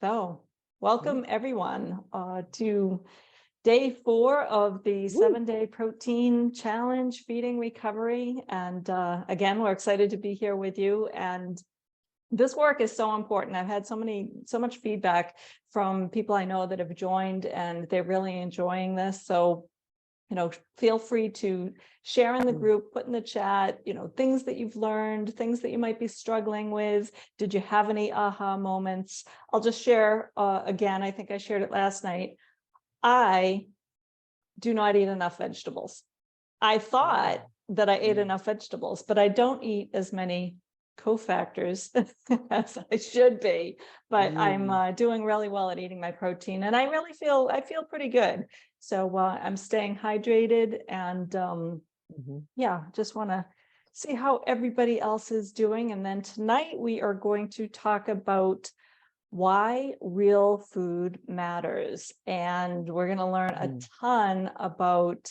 So, Mhm. welcome everyone to day 4 of the Woo. 7-day protein challenge, feeding recovery. And again, we're excited to be here with you. And this work is so important. I've had so much feedback from people I know that have joined, and they're really enjoying this. So feel free to share in the Mm. group, put in the chat, things that you've learned, things that you might be struggling with. Did you have any aha moments? I'll just share again. I think I shared it last night. I do not eat enough vegetables. I thought Oh. that I ate Mm. enough vegetables, but I don't eat as many cofactors as I should be. But I'm Mm. doing really well at eating my protein, and I feel pretty good. So I'm staying hydrated, and Mhm. yeah, just want to see how everybody else is doing. And then tonight we are going to talk about why real food matters. And we're going to learn a Mm. ton about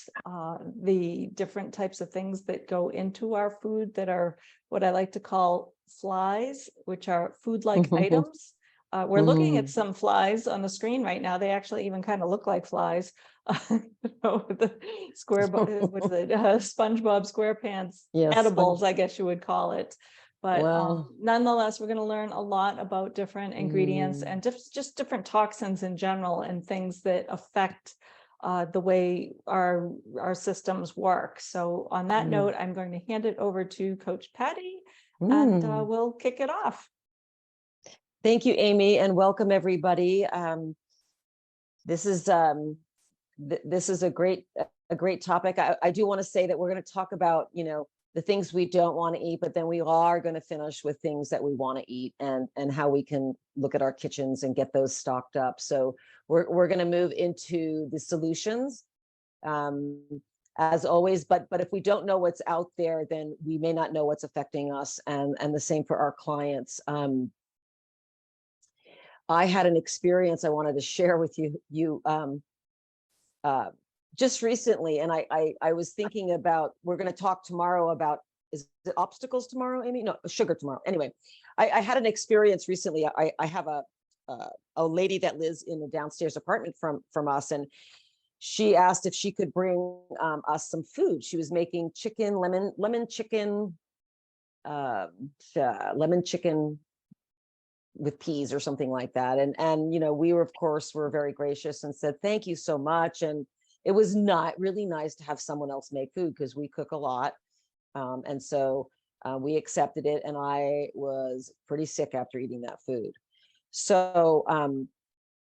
the different types of things that go into our food that are what I like to call flies, which are food-like items. We're looking at Mm. some flies on the screen right now. They actually even kind of look like flies. The what is it? SpongeBob SquarePants Yes, edibles, sponge. I guess you would call it. But Well, nonetheless, we're going to learn a lot about different ingredients mm. and just different toxins in general and things that affect the way our systems work. So on that Mm. note, I'm going to hand it over to Coach Patty, and Mm. we'll kick it off. Thank you, Amy, and welcome everybody. This is this is a great topic. I do want to say that we're going to talk about, the things we don't want to eat, but then we are going to finish with things that we want to eat, and how we can look at our kitchens and get those stocked up. So we're going to move into the solutions, um, as always. But if we don't know what's out there, then we may not know what's affecting us, and the same for our clients. I had an experience I wanted to share with you uh, just recently, and I was thinking about, we're going to talk tomorrow about, is it obstacles tomorrow, Amy? No, sugar tomorrow. Anyway, I had an experience recently. I have a lady that lives in the downstairs apartment from us, and she asked if she could bring us some food. She was making lemon chicken with peas or something like that. And we were, of course, were very gracious and said thank you so much. And it was not really nice to have someone else make food because we cook a lot. And so we accepted it, and I was pretty sick after eating that food. So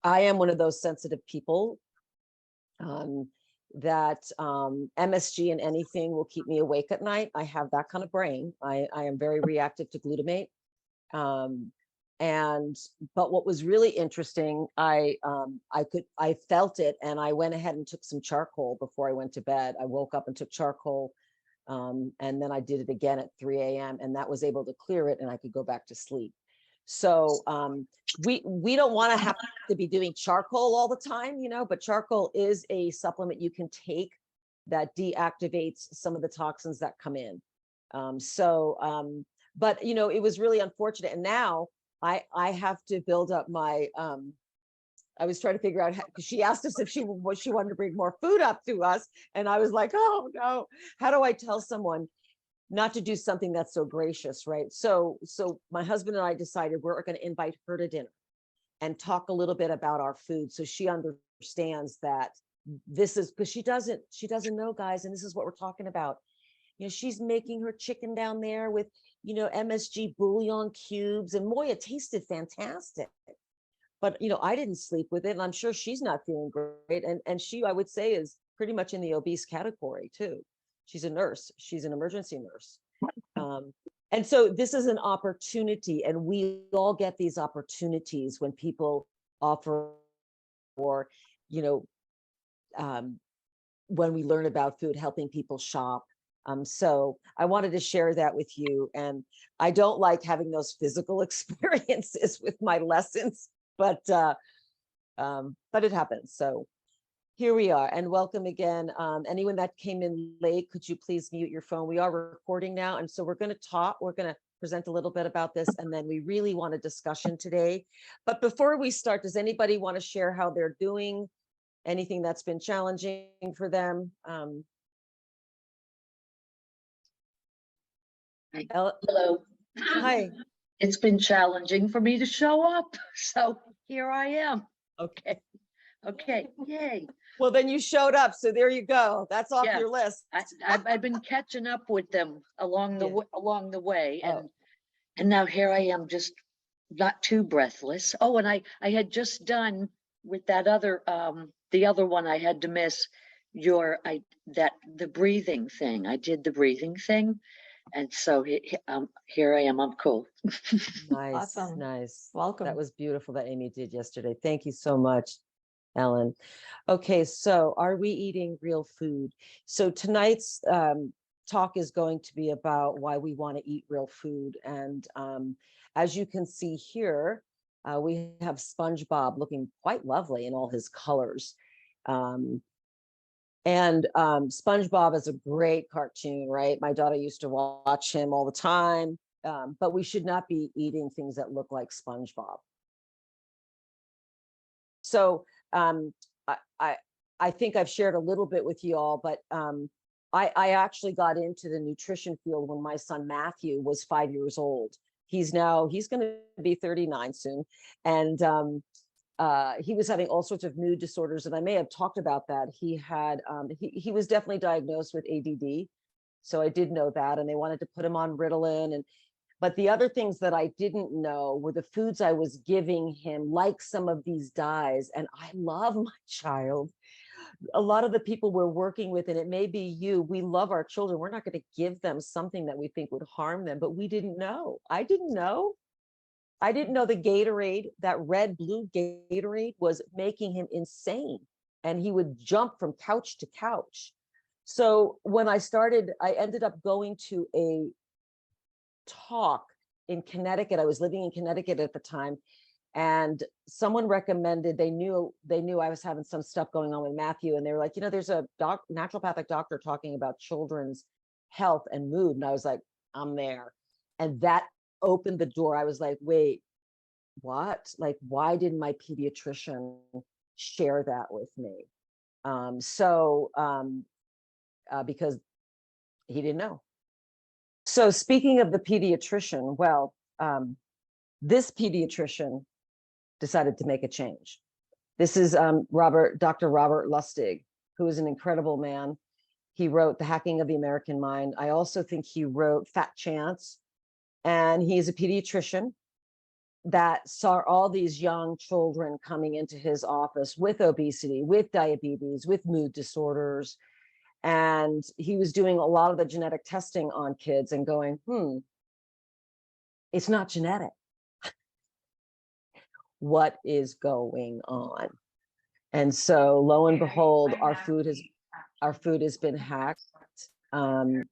I am one of those sensitive people, um, that MSG and anything will keep me awake at night. I have that kind of brain. I am very reactive to glutamate. Um, and but what was really interesting, I felt it, and I went ahead and took some charcoal before I went to bed. I woke up and took charcoal, and then I did it again at 3 a.m. and that was able to clear it, and I could go back to sleep. So we don't want to have to be doing charcoal all the time, but charcoal is a supplement you can take that deactivates some of the toxins that come in. But it was really unfortunate, and now I have to build up my I was trying to figure out, because she asked us if she wanted to bring more food up to us, and I was like, oh no, how do I tell someone not to do something that's so gracious, right? So my husband and I decided we're going to invite her to dinner and talk a little bit about our food, so she understands that this is, because she doesn't know, guys, and this is what we're talking about. She's making her chicken down there with, MSG bouillon cubes, and Moya tasted fantastic. But, I didn't sleep with it, and I'm sure she's not feeling great. And she, I would say, is pretty much in the obese category too. She's a nurse. She's an emergency nurse. Um, and so this is an opportunity, and we all get these opportunities when people offer, or, you know, um, when we learn about food, helping people shop. So I wanted to share that with you. And I don't like having those physical experiences with my lessons, but it happens. So here we are, and welcome again. Anyone that came in late, could you please mute your phone? We are recording now, and so we're going to talk. We're going to present a little bit about this, and then we really want a discussion today. But before we start, does anybody want to share how they're doing? Anything that's been challenging for them? Hello. Hi. It's been challenging for me to show up, so here I am. Okay. Okay, yay. Well, then you showed up, so there you go. That's off Yeah. your list. I've been catching up with them along the Yeah. along the way, Oh. and now here I am, just not too breathless. Oh, and I had just done with that other the other one I had to miss the breathing thing. I did the breathing thing, and so here I am. I'm cool. Nice, Awesome. nice. Welcome. That was beautiful that Amy did yesterday. Thank you so much, Ellen. Okay, so are we eating real food? So tonight's talk is going to be about why we want to eat real food. And as you can see here, we have SpongeBob looking quite lovely in all his colors. SpongeBob is a great cartoon, right? My daughter used to watch him all the time, but we should not be eating things that look like SpongeBob. So I think I've shared a little bit with you all, but I actually got into the nutrition field when my son Matthew was 5 years old. He's going to be 39 soon. And he was having all sorts of mood disorders, and I may have talked about that. He was definitely diagnosed with ADD. So I did know that, and they wanted to put him on Ritalin. But the other things that I didn't know were the foods I was giving him, like some of these dyes. And I love my child. A lot of the people we're working with, and it may be you, we love our children. We're not going to give them something that we think would harm them, but we didn't know. I didn't know the Gatorade, that red blue Gatorade, was making him insane. And he would jump from couch to couch. So when I ended up going to a talk in Connecticut. I was living in Connecticut at the time, and someone recommended, they knew I was having some stuff going on with Matthew, and they were like, there's a naturopathic doctor talking about children's health and mood. And I was like, I'm there. And that opened the door. I was like, wait, what? Like, why didn't my pediatrician share that with me? Because he didn't know. So speaking of the pediatrician, well, this pediatrician decided to make a change. This is Dr. Robert Lustig, who is an incredible man. He wrote The Hacking of the American Mind. I also think he wrote Fat Chance, and he is a pediatrician that saw all these young children coming into his office with obesity, with diabetes, with mood disorders. And he was doing a lot of the genetic testing on kids and going, it's not genetic. What is going on? And so lo and behold, our food has been hacked. I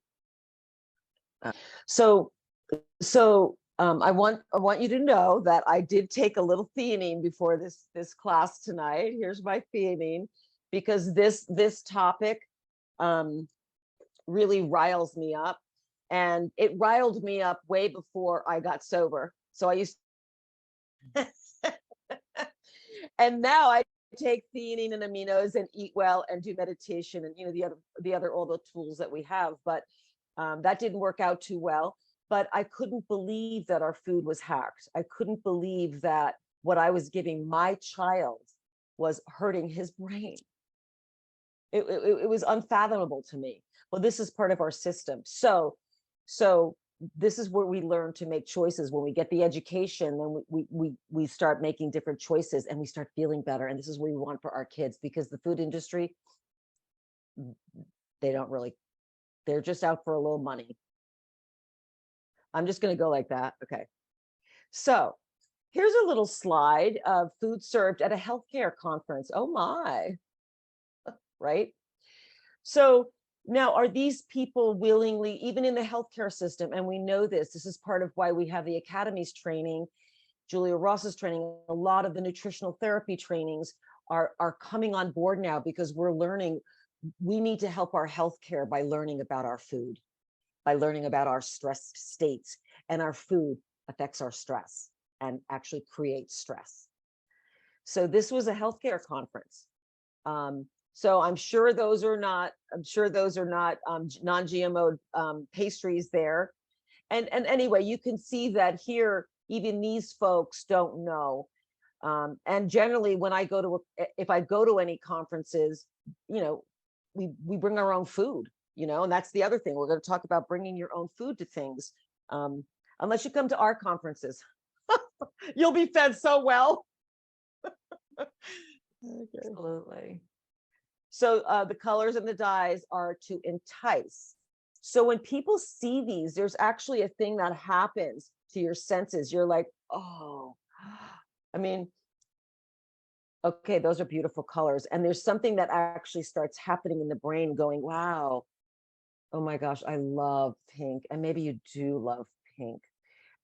want you to know that I did take a little theanine before this class tonight. Here's my theanine, because this topic really riles me up, and it riled me up way before I got sober. So I used and now I take theanine and aminos and eat well and do meditation and all the tools that we have. But that didn't work out too well. But I couldn't believe that our food was hacked. I couldn't believe that what I was giving my child was hurting his brain. It was unfathomable to me. Well, this is part of our system. So this is where we learn to make choices. When we get the education, then we start making different choices, and we start feeling better. And this is what we want for our kids, because the food industry, they're just out for a little money. I'm just going to go like that. Okay. So here's a little slide of food served at a healthcare conference. Oh my, right? So now, are these people willingly, even in the healthcare system, and we know this is part of why we have the Academy's training, Julia Ross's training, a lot of the nutritional therapy trainings are coming on board now, because we're learning we need to help our healthcare by learning about our food, by learning about our stressed states. and our food affects our stress and actually creates stress. So this was a healthcare conference. So I'm sure those are not non-GMO pastries there. And anyway, you can see that here, even these folks don't know. And generally when I go to, if I go to any conferences, you know, we bring our own food, you know, and that's the other thing. We're going to talk about bringing your own food to things. Unless you come to our conferences, you'll be fed so well. Okay. Absolutely. So the colors and the dyes are to entice. So when people see these, there's actually a thing that happens to your senses. You're like, oh, I mean, okay, those are beautiful colors. And there's something that actually starts happening in the brain going, wow, oh my gosh, I love pink. And maybe you do love pink,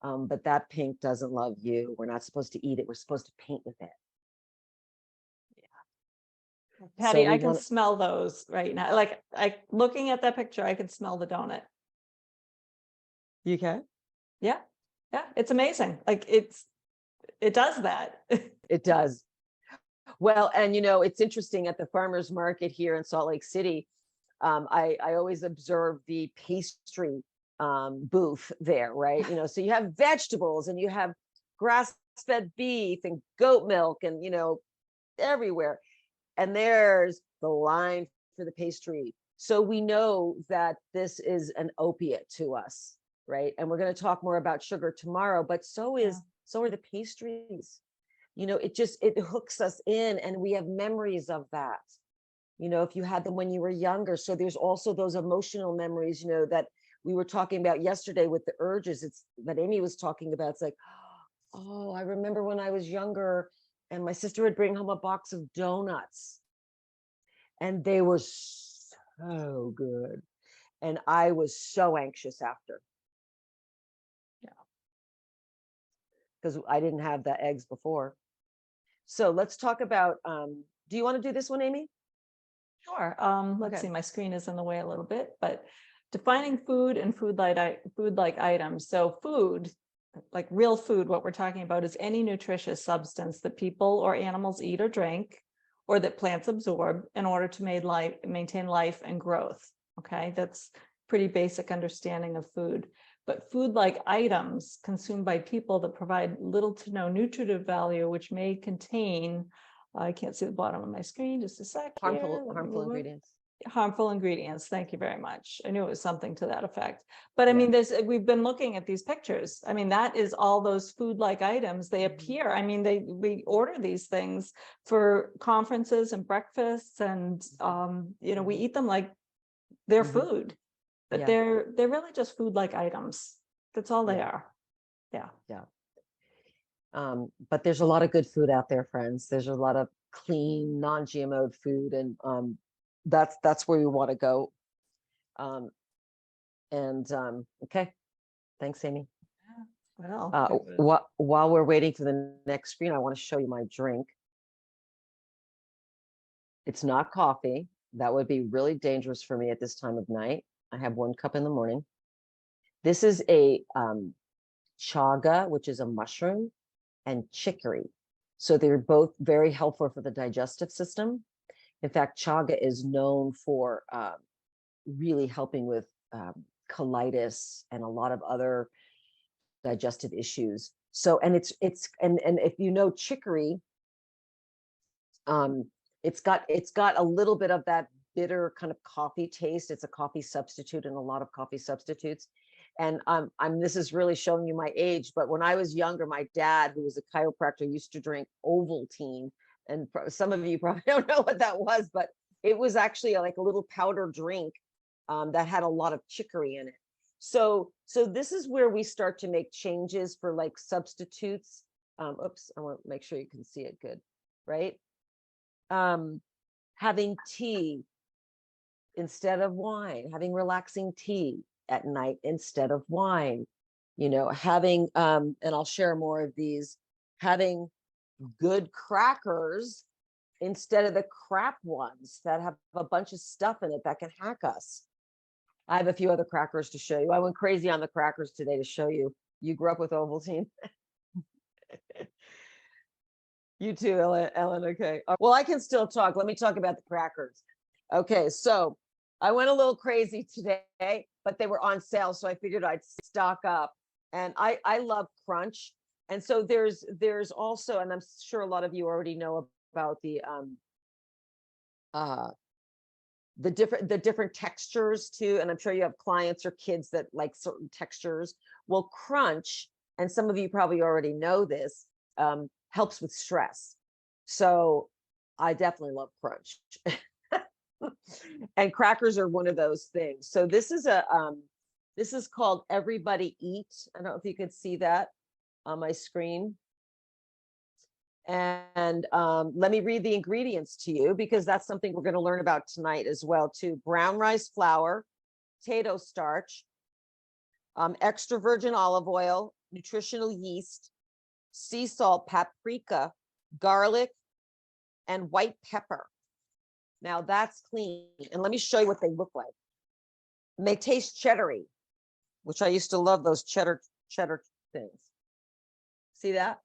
but that pink doesn't love you. We're not supposed to eat it. We're supposed to paint with it. Patty, So I we can want, smell those right now. Like looking at that picture, I can smell the donut. you can? Yeah. Yeah. It's amazing. Like it does that. It does. Well, and you know, it's interesting at the farmers market here in Salt Lake City. I always observe the pastry booth there, right? You know, so you have vegetables and you have grass-fed beef and goat milk and, you know, everywhere. And there's the line for the pastry. So we know that this is an opiate to us, right? And we're going to talk more about sugar tomorrow, but so are the pastries. You know, it hooks us in and we have memories of that. You know, if you had them when you were younger. So there's also those emotional memories, you know, that we were talking about yesterday with the urges. It's that Amy was talking about. It's like, oh, I remember when I was younger and my sister would bring home a box of donuts and they were so good. And I was so anxious after. Yeah. Because I didn't have the eggs before. So let's talk about, do you want to do this one, Amy? Sure. Let's Okay. see, my screen is in the way a little bit, but defining food and food-like items. So food, like real food, what we're talking about is any nutritious substance that people or animals eat or drink, or that plants absorb in order to maintain life and growth. Okay, that's pretty basic understanding of food. But food-like items consumed by people that provide little to no nutritive value, which may contain, I can't see the bottom of my screen, just a sec. Harmful ingredients. Harmful ingredients. Thank you very much. I knew it was something to that effect. But I Yeah. mean, we've been looking at these pictures. I mean, that is all those food-like items. They appear. I mean, we order these things for conferences and breakfasts, and you know, we eat them like they're food, but Yeah. they're really just food-like items. That's all they are. Yeah. But there's a lot of good food out there, friends. There's a lot of clean, non-GMO food, and that's where we want to go. Okay, thanks, Amy. Well, While we're waiting for the next screen, I want to show you my drink. It's not coffee. That would be really dangerous for me at this time of night. I have 1 cup in the morning. This is a chaga, which is a mushroom, and chicory. So they're both very helpful for the digestive system. In fact, chaga is known for really helping with colitis and a lot of other digestive issues. So, and it's if you know chicory, it's got a little bit of that bitter kind of coffee taste. It's a coffee substitute in a lot of coffee substitutes. And this is really showing you my age, but when I was younger, my dad, who was a chiropractor, used to drink Ovaltine. And some of you probably don't know what that was, but it was actually like a little powder drink that had a lot of chicory in it. So this is where we start to make changes for like substitutes. Oops, I want to make sure you can see it good, right? Having tea instead of wine, having relaxing tea at night instead of wine, you know, having, and I'll share more of these, having good crackers instead of the crap ones that have a bunch of stuff in it that can hack us. I have a few other crackers to show you. I went crazy on the crackers today to show you. You grew up with Ovaltine? You too, Ellen, okay. Well, I can still talk. Let me talk about the crackers. Okay, so I went a little crazy today, but they were on sale, so I figured I'd stock up. And I love Crunch. And so there's also, and I'm sure a lot of you already know about the different textures too. And I'm sure you have clients or kids that like certain textures. Well, Crunch, and some of you probably already know this, helps with stress. So I definitely love Crunch. And crackers are one of those things. So this is called Everybody Eat. I don't know if you could see that on my screen. And let me read the ingredients to you, because that's something we're going to learn about tonight as well too. Brown rice flour, potato starch, extra virgin olive oil, nutritional yeast, sea salt, paprika, garlic, and white pepper. Now that's clean. And let me show you what they look like. And they taste cheddary, which I used to love, those cheddar things. See that?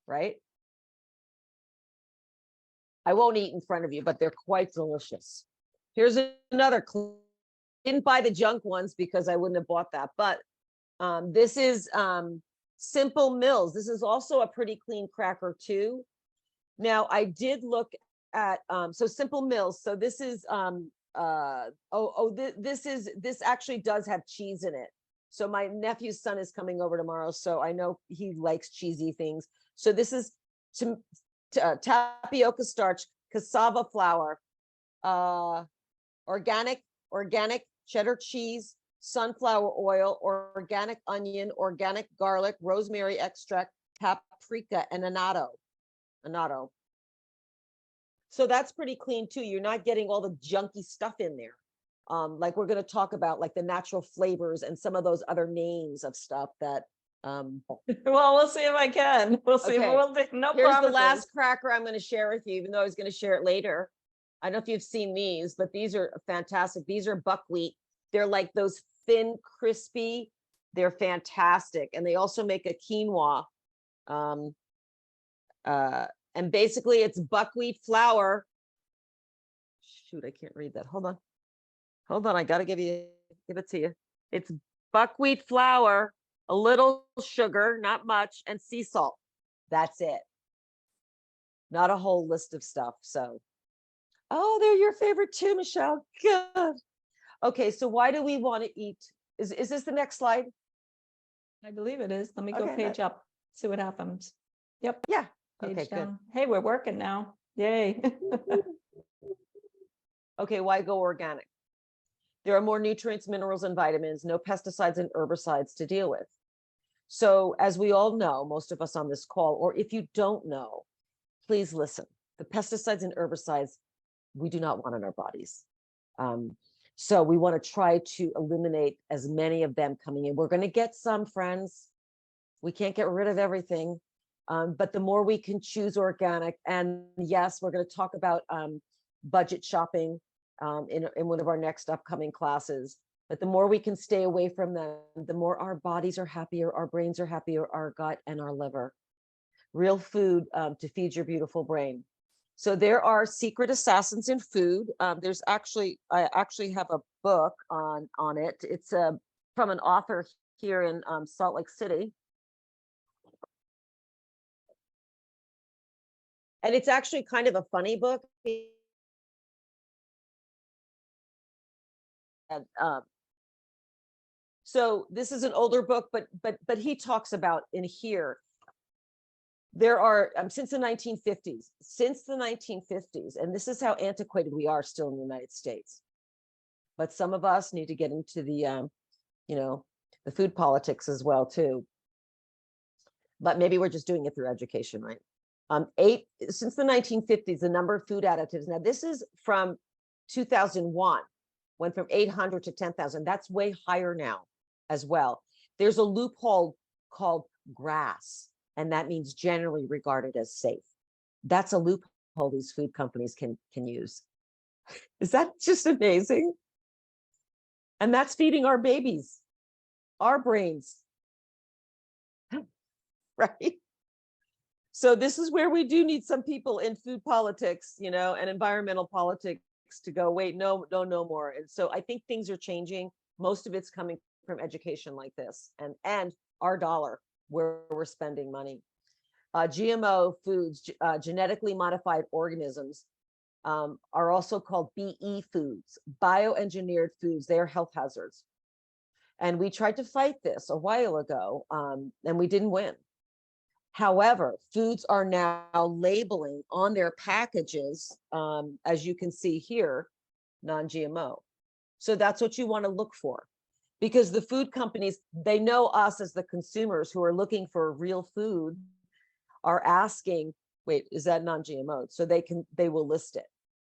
Right? I won't eat in front of you, but they're quite delicious. Here's another. Didn't buy the junk ones because I wouldn't have bought that, but this is Simple Mills. This is also a pretty clean cracker too. Now I did look at so Simple Mills. So this is this actually does have cheese in it. So my nephew's son is coming over tomorrow, so I know he likes cheesy things. So this is tapioca starch, cassava flour, organic cheddar cheese, sunflower oil, organic onion, organic garlic, rosemary extract, paprika, and annatto. So that's pretty clean too. You're not getting all the junky stuff in there. Like we're going to talk about, like the natural flavors and some of those other names of stuff that Well, we'll see if I can. We'll see. Okay. We'll no Here's promises. the last cracker I'm going to share with you, even though I was going to share it later. I don't know if you've seen these, but these are fantastic. These are buckwheat. They're like those thin, crispy. They're fantastic. And they also make a quinoa. And basically it's buckwheat flour. Shoot, I can't read that. Hold on. I got to give it to you. It's buckwheat flour, a little sugar, not much, and sea salt. That's it. Not a whole list of stuff. So, oh, they're your favorite too, Michelle. Good. Okay, so why do we want to eat? Is this the next slide? I believe it is. Let me go Okay, page up, see what happens. Yep. Yeah. Page Okay, good. down. Hey, we're working now. Yay. Okay, why go organic? There are more nutrients, minerals, and vitamins, no pesticides and herbicides to deal with. So as we all know, most of us on this call, or if you don't know, please listen. The pesticides and herbicides, we do not want in our bodies. So we want to try to eliminate as many of them coming in. We're going to get some, friends. We can't get rid of everything. But the more we can choose organic, and yes, we're going to talk about budget shopping in one of our next upcoming classes. But the more we can stay away from them, the more our bodies are happier, our brains are happier, our gut and our liver. Real food to feed your beautiful brain. So there are secret assassins in food. I actually have a book on it. It's from an author here in Salt Lake City. And it's actually kind of a funny book. And, so this is an older book, but he talks about in here. There are since the 1950s, and this is how antiquated we are still in the United States. But some of us need to get into the, the food politics as well too. But maybe we're just doing it through education, right? Since the 1950s, the number of food additives. Now this is from 2001, went from 800 to 10,000. That's way higher now as well. There's a loophole called GRAS, and that means generally regarded as safe. That's a loophole these food companies can use. Is that just amazing? And that's feeding our babies. our brains. Right? So this is where we do need some people in food politics, and environmental politics to go, wait, no, no more. And so I think things are changing. Most of it's coming from education like this, and our dollar, where we're spending money. GMO foods, genetically modified organisms, are also called BE foods, bioengineered foods. They are health hazards. And we tried to fight this a while ago, and we didn't win. However, foods are now labeling on their packages, as you can see here, non-GMO. So that's what you want to look for, because the food companies, they know us as the consumers who are looking for real food, are asking, wait, is that non-GMO? So they will list it.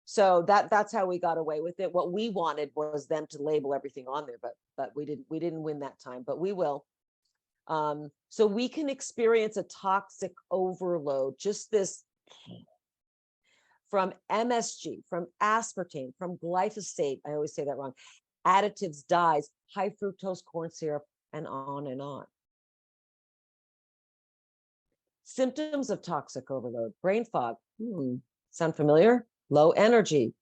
So that's how we got away with it. What we wanted was them to label everything on there, but we didn't win that time, but we will. So we can experience a toxic overload, just this, from MSG, from aspartame, from glyphosate, I always say that wrong, additives, dyes, high fructose corn syrup, and on and on. Symptoms of toxic overload: brain fog. Sound familiar? Low energy,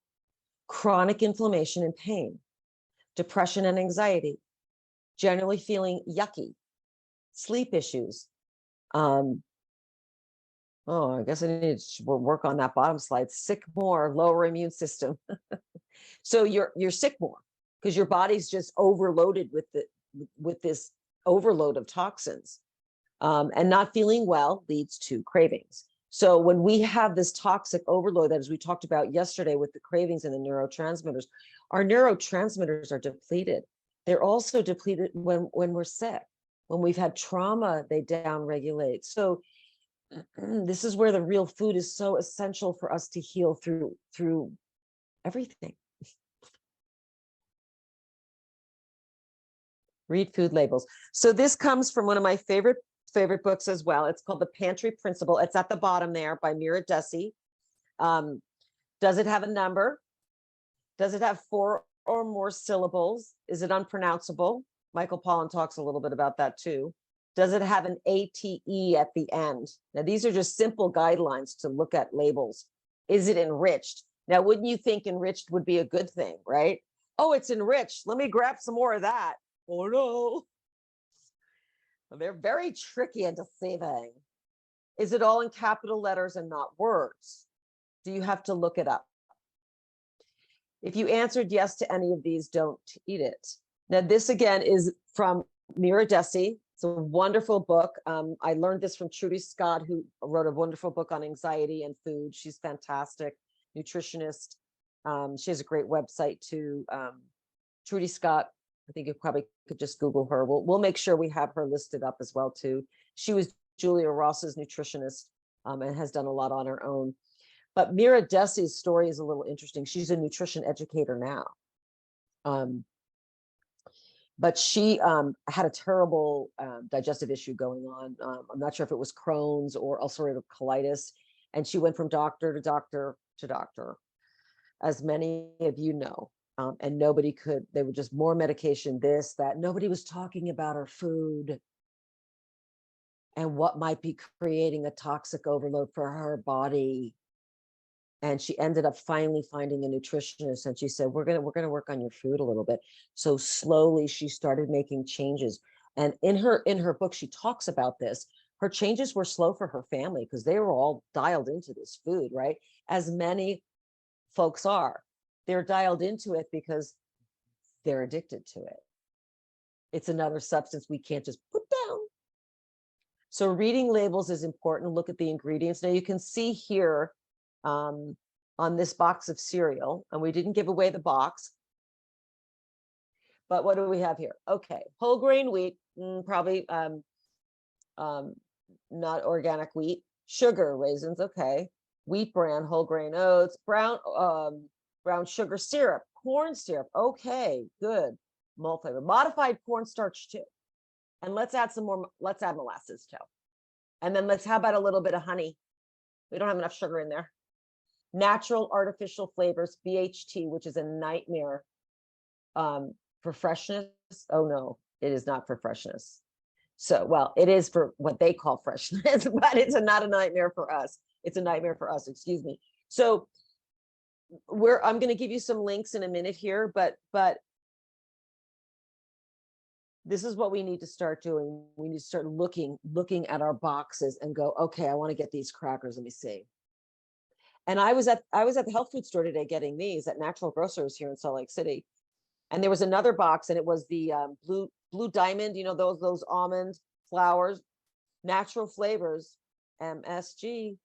chronic inflammation and pain, depression and anxiety, generally feeling yucky, sleep issues. Oh, I guess I need to work on that bottom slide. Sick more, lower immune system. So you're sick more because your body's just overloaded with this overload of toxins. And not feeling well leads to cravings. So when we have this toxic overload, that as we talked about yesterday with the cravings and the neurotransmitters, our neurotransmitters are depleted. They're also depleted when we're sick. When we've had trauma, they downregulate. So this is where the real food is so essential for us to heal through everything. Read food labels. So this comes from one of my favorite books as well. It's called The Pantry Principle. It's at the bottom there by Mira Desi. Does it have a number? Does it have 4 or more syllables? Is it unpronounceable? Michael Pollan talks a little bit about that too. Does it have an ATE at the end? Now, these are just simple guidelines to look at labels. Is it enriched? Now, wouldn't you think enriched would be a good thing, right? Oh, it's enriched. Let me grab some more of that. Oh, no. They're very tricky and deceiving. Is it all in capital letters and not words? Do you have to look it up? If you answered yes to any of these, don't eat it. Now, this again is from Mira Desi. It's a wonderful book. I learned this from Trudy Scott, who wrote a wonderful book on anxiety and food. She's fantastic, nutritionist. She has a great website too. Trudy Scott. I think you probably could just Google her. We'll make sure we have her listed up as well too. She was Julia Ross's nutritionist, and has done a lot on her own. But Mira Desi's story is a little interesting. She's a nutrition educator now. But she had a terrible digestive issue going on. I'm not sure if it was Crohn's or ulcerative colitis. And she went from doctor to doctor to doctor, as many of you know. And nobody could, they were just more medication, this, that. Nobody was talking about her food and what might be creating a toxic overload for her body. And she ended up finally finding a nutritionist, and she said, we're gonna work on your food a little bit. So slowly she started making changes. And in her book, she talks about this. Her changes were slow for her family because they were all dialed into this food, right? As many folks are. They're dialed into it because they're addicted to it. It's another substance we can't just put down. So reading labels is important. Look at the ingredients. Now you can see here on this box of cereal, and we didn't give away the box, but what do we have here? Okay, whole grain wheat, probably not organic wheat. Sugar, raisins, okay. Wheat bran, whole grain oats, brown sugar syrup, corn syrup, okay, good. Malt flavor, modified cornstarch too. And let's add some more, let's add molasses too. And then how about a little bit of honey? We don't have enough sugar in there. Natural artificial flavors, BHT, which is a nightmare for freshness. Oh no, It is not for freshness. So, well, it is for what they call freshness, but it's not a nightmare for us. It's a nightmare for us, excuse me. So I'm going to give you some links in a minute here, but this is what we need to start doing. We need to start looking at our boxes and go, okay, I want to get these crackers. Let me see. And I was at the health food store today getting these at Natural Grocers here in Salt Lake City. And there was another box, and it was the blue diamond, you know, those almond flours, natural flavors, MSG.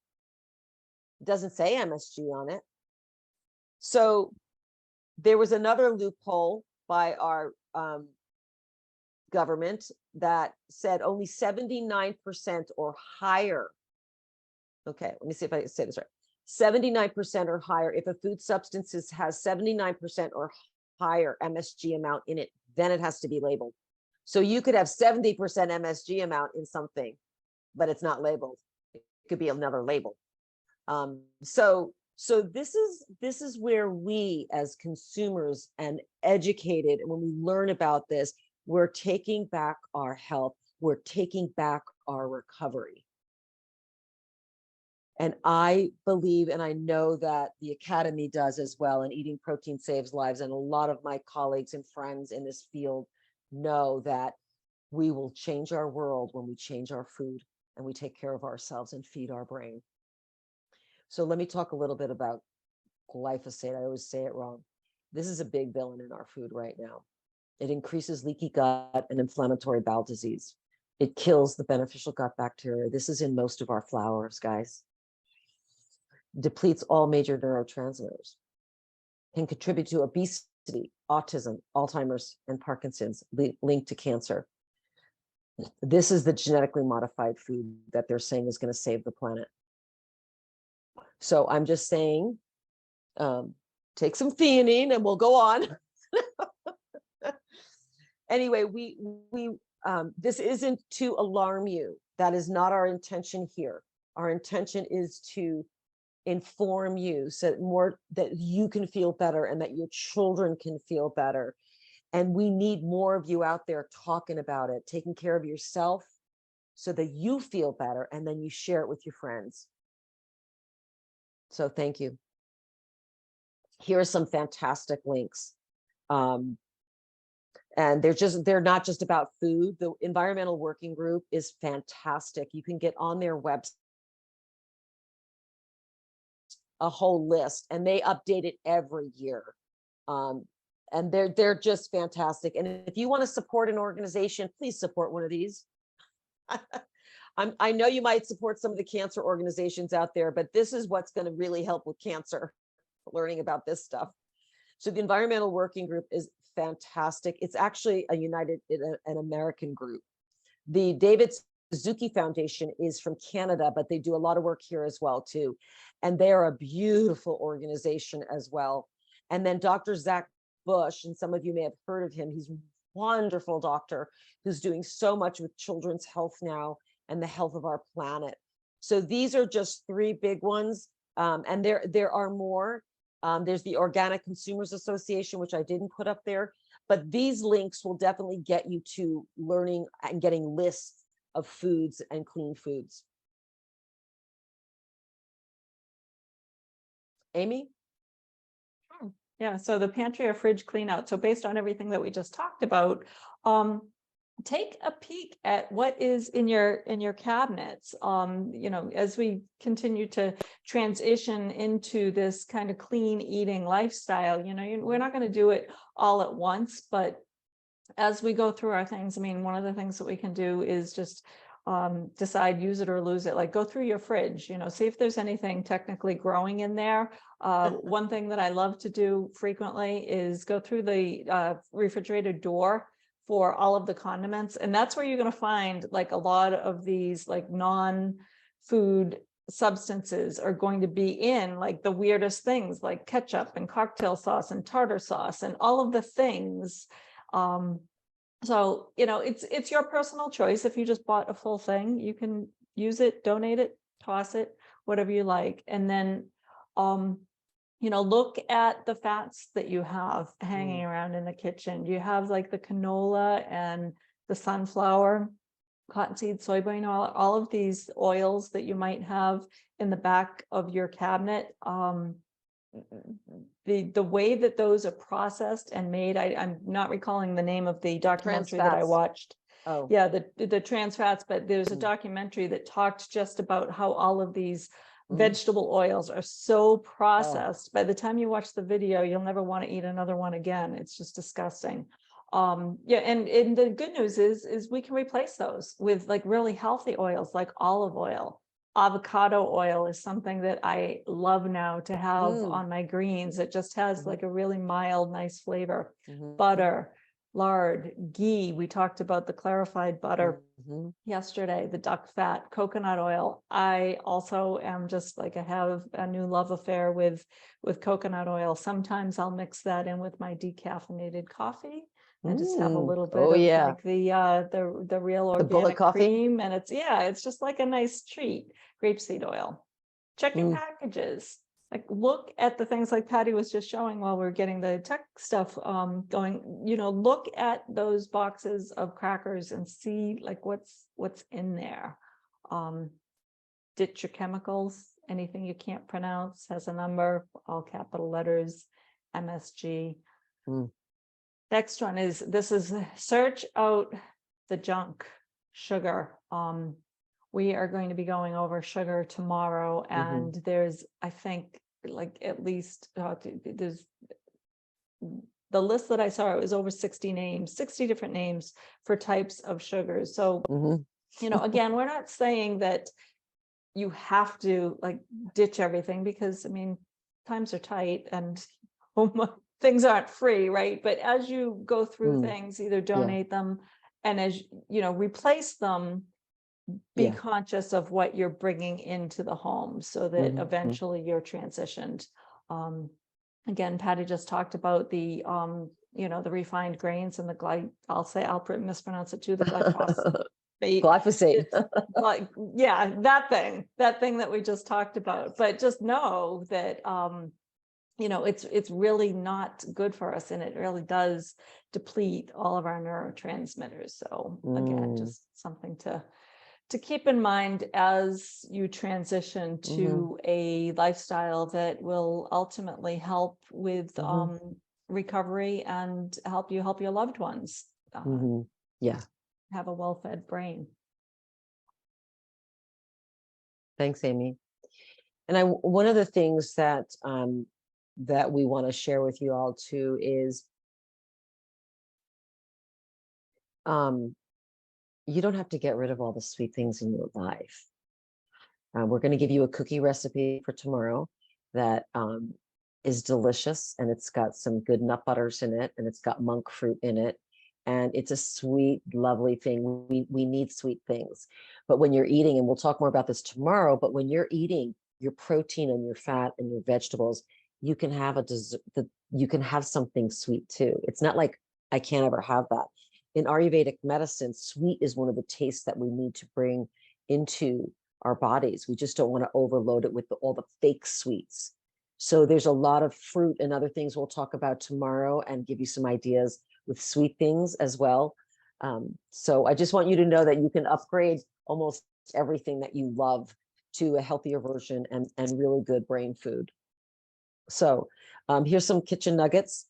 It doesn't say MSG on it. So there was another loophole by our government that said only 79% or higher. Okay, let me see if I say this right. 79% or higher. If a food substance has 79% or higher MSG amount in it, then it has to be labeled. So you could have 70% MSG amount in something, but it's not labeled. It could be another label. So this is where we as consumers and educated, and when we learn about this, we're taking back our health. We're taking back our recovery. And I believe, and I know that the Academy does as well, and Eating Protein Saves Lives, and a lot of my colleagues and friends in this field know that we will change our world when we change our food and we take care of ourselves and feed our brain. So let me talk a little bit about glyphosate. I always say it wrong. This is a big villain in our food right now. It increases leaky gut and inflammatory bowel disease. It kills the beneficial gut bacteria. This is in most of our flours, guys. Depletes all major neurotransmitters, can contribute to obesity, autism, Alzheimer's, and Parkinson's, linked to cancer. This is the genetically modified food that they're saying is going to save the planet. So I'm just saying, take some theanine and we'll go on. Anyway, this isn't to alarm you. That is not our intention here. Our intention is to inform you so that you can feel better and that your children can feel better. And we need more of you out there talking about it, taking care of yourself so that you feel better, and then you share it with your friends. So thank you. Here are some fantastic links. And they're not just about food. The Environmental Working Group is fantastic. You can get on their website a whole list, and they update it every year. And they're just fantastic. And if you want to support an organization, please support one of these. I know you might support some of the cancer organizations out there, but this is what's going to really help with cancer, learning about this stuff. So the Environmental Working Group is fantastic. It's actually an American group. The David Suzuki Foundation is from Canada, but they do a lot of work here as well too. And they are a beautiful organization as well. And then Dr. Zach Bush, and some of you may have heard of him. He's a wonderful doctor who's doing so much with children's health now and the health of our planet. So these are just three big ones. And there are more. There's the Organic Consumers Association, which I didn't put up there, but these links will definitely get you to learning and getting lists of foods and clean foods. Amy? Yeah, so the pantry or fridge clean out. So based on everything that we just talked about, take a peek at what is in your cabinets. You know, as we continue to transition into this kind of clean eating lifestyle, you know, we're not going to do it all at once, but as we go through our things, I mean, one of the things that we can do is just decide, use it or lose it. Like, go through your fridge, you know, see if there's anything technically growing in there. One thing that I love to do frequently is go through the refrigerator door for all of the condiments. And that's where you're going to find like a lot of these like non-food substances are going to be in, like the weirdest things like ketchup and cocktail sauce and tartar sauce and all of the things. So, you know, it's your personal choice. If you just bought a full thing, you can use it, donate it, toss it, whatever you like. And then, you know, look at the fats that you have hanging around in the kitchen. You have like the canola and the sunflower, cottonseed, soybean oil, all of these oils that you might have in the back of your cabinet. The way that those are processed and made, I'm not recalling the name of the documentary that I fats. watched. Oh, Yeah, the trans fats, but there's a Mm. documentary that talked just about how all of these Mm. vegetable oils are so processed. By the time you watch the video, you'll never want to eat another one again. It's just disgusting. Yeah, and the good news is we can replace those with like really healthy oils like olive oil. Avocado oil is something that I love now to have Mm. on my greens. It just has Mhm. like a really mild, nice flavor. Mhm. Butter, lard, ghee. We talked about the clarified butter Mhm. yesterday, the duck fat, coconut oil. I also am just like, I have a new love affair with coconut oil. Sometimes I'll mix that in with my decaffeinated coffee and just have a little bit Oh, of yeah. like the real The bullet organic coffee? cream. And it's just like a nice treat. Grapeseed oil. Check your packages. Like look at the things like Patty was just showing while we're getting the tech stuff going, look at those boxes of crackers and see like what's in there. Ditch your chemicals. Anything you can't pronounce has a number, all capital letters, MSG. Mm. Next one is search out the junk sugar. We are going to be going over sugar tomorrow, and there's, I think, like at least there's the list that I saw, it was over 60 names, 60 different names for types of sugars. So, Mhm. again, we're not saying that you have to like ditch everything, because I mean, times are tight and things aren't free, right? But as you go through Mm. things, either donate them, and as replace them, be Yeah. conscious of what you're bringing into the home so that Mhm. eventually you're transitioned. Again, Patty just talked about the the refined grains and I'll mispronounce it too, the glyphosate. Glyphosate. Like, yeah, that thing that we just talked about. But just know that it's really not good for us, and it really does deplete all of our neurotransmitters. So again, just something to keep in mind as you transition to a lifestyle that will ultimately help with recovery and help your loved ones Yeah. have a well-fed brain. Thanks, Amy. And one of the things that that we want to share with you all too is you don't have to get rid of all the sweet things in your life. We're going to give you a cookie recipe for tomorrow that is delicious, and it's got some good nut butters in it, and it's got monk fruit in it, and it's a sweet, lovely thing. We need sweet things, but when you're eating, and we'll talk more about this tomorrow, but when you're eating your protein and your fat and your vegetables, you can have a dessert. You can have something sweet too. It's not like I can't ever have that. In Ayurvedic medicine, sweet is one of the tastes that we need to bring into our bodies. We just don't want to overload it with all the fake sweets. So there's a lot of fruit and other things we'll talk about tomorrow and give you some ideas with sweet things as well. So I just want you to know that you can upgrade almost everything that you love to a healthier version and really good brain food. So here's some kitchen nuggets.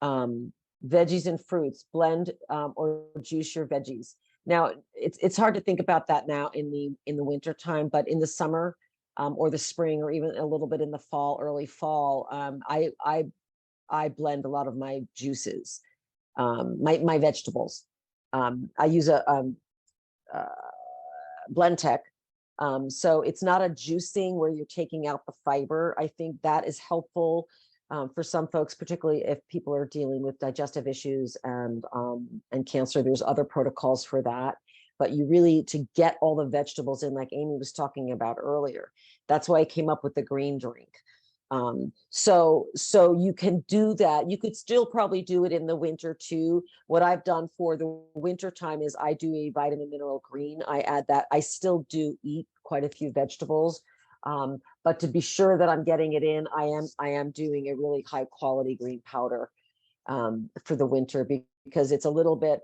Veggies and fruits, blend or juice your veggies. Now it's hard to think about that now in the winter time, but in the summer or the spring, or even a little bit in the fall, early fall, I blend a lot of my juices, my vegetables. I use a Blendtec. So it's not a juicing where you're taking out the fiber. I think that is helpful for some folks, particularly if people are dealing with digestive issues and cancer. There's other protocols for that, but you really, to get all the vegetables in, like Amy was talking about earlier, that's why I came up with the green drink. So you can do that. You could still probably do it in the winter too. What I've done for the winter time is I do a vitamin mineral green. I add that. I still do eat quite a few vegetables. But to be sure that I'm getting it in, I am doing a really high quality green powder for the winter, because it's a little bit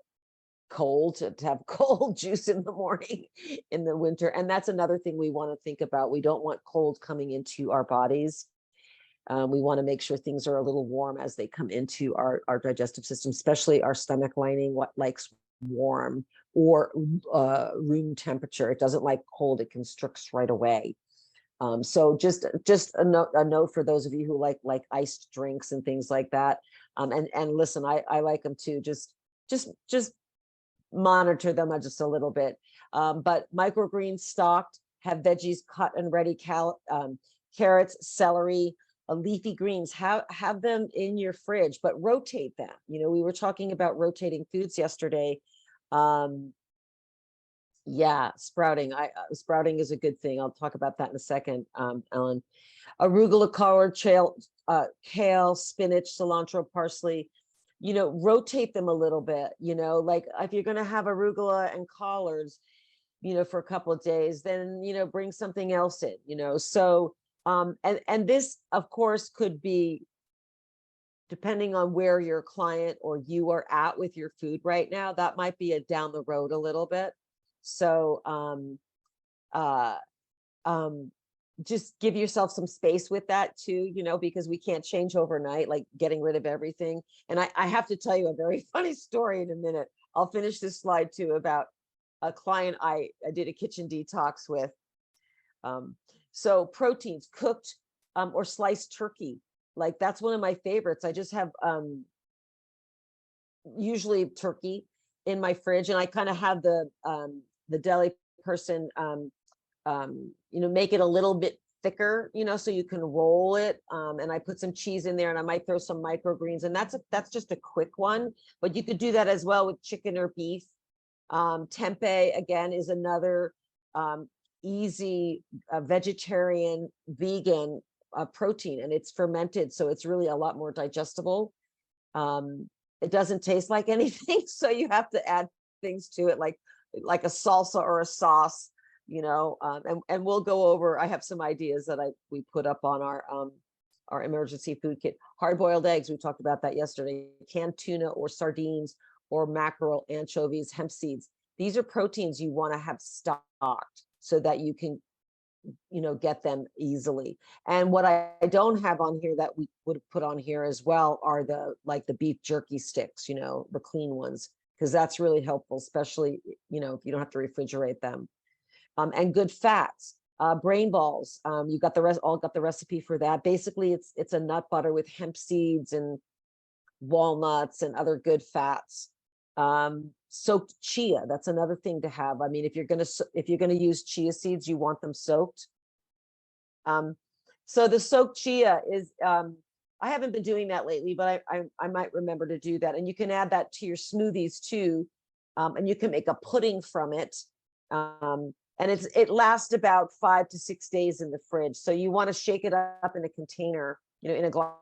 cold to have cold juice in the morning in the winter. And that's another thing we want to think about. We don't want cold coming into our bodies. We want to make sure things are a little warm as they come into our digestive system, especially our stomach lining, what likes warm or room temperature. It doesn't like cold, it constricts right away. So just a note for those of you who like iced drinks and things like that. And listen, I like them too. Just monitor them just a little bit. But microgreens stocked, have veggies cut and ready, carrots, celery, leafy greens, have them in your fridge, but rotate them. You know, we were talking about rotating foods yesterday. Yeah, sprouting. Sprouting is a good thing. I'll talk about that in a second, Ellen. Arugula, collard, kale, spinach, cilantro, parsley. You know, rotate them a little bit. You know, like if you're going to have arugula and collards, you know, for a couple of days, then, you know, bring something else in, you know. So, and this, of course, could be depending on where your client or you are at with your food right now. That might be down the road a little bit. So, just give yourself some space with that too, you know, because we can't change overnight, like getting rid of everything. And I have to tell you a very funny story in a minute. I'll finish this slide too about a client I did a kitchen detox with. So proteins, cooked or sliced turkey, like that's one of my favorites. I just have usually turkey in my fridge, and I kind of have the deli person you know, make it a little bit thicker, you know, so you can roll it. And I put some cheese in there, and I might throw some microgreens, and that's just a quick one, but you could do that as well with chicken or beef. Tempeh again is another easy vegetarian, vegan protein, and it's fermented, so it's really a lot more digestible. It doesn't taste like anything, so you have to add things to it, like a salsa or a sauce, you know. And we'll go over. I have some ideas that we put up on our emergency food kit. Hard-boiled eggs, we talked about that yesterday. Canned tuna or sardines or mackerel, anchovies, hemp seeds. These are proteins you want to have stocked so that you can, you know, get them easily. And what I don't have on here that we would put on here as well are the beef jerky sticks, you know, the clean ones, because that's really helpful, especially, you know, if you don't have to refrigerate them. And good fats, brain balls. You got all got the recipe for that. Basically, it's a nut butter with hemp seeds and walnuts and other good fats. Soaked chia, that's another thing to have. I mean, if you're gonna use chia seeds, you want them soaked. So the soaked chia is, I haven't been doing that lately, but I might remember to do that. And you can add that to your smoothies too. And you can make a pudding from it. And it lasts about 5 to 6 days in the fridge. So you want to shake it up in a container, you know, in a glass,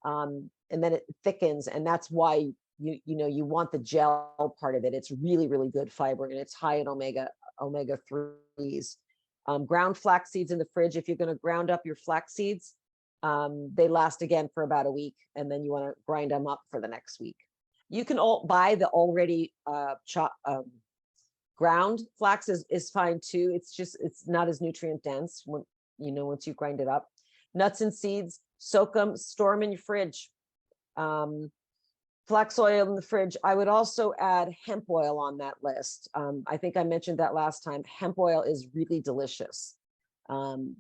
and then it thickens. And that's why you know, you want the gel part of it. It's really, really good fiber, and it's high in omega-3s. Ground flax seeds in the fridge. If you're going to ground up your flax seeds, they last again for about a week, and then you want to grind them up for the next week. You can buy the already ground flax is fine too. It's not as nutrient dense when, you know, once you grind it up. Nuts and seeds, soak them, store them in your fridge. Flax oil in the fridge. I would also add hemp oil on that list. I think I mentioned that last time. Hemp oil is really delicious.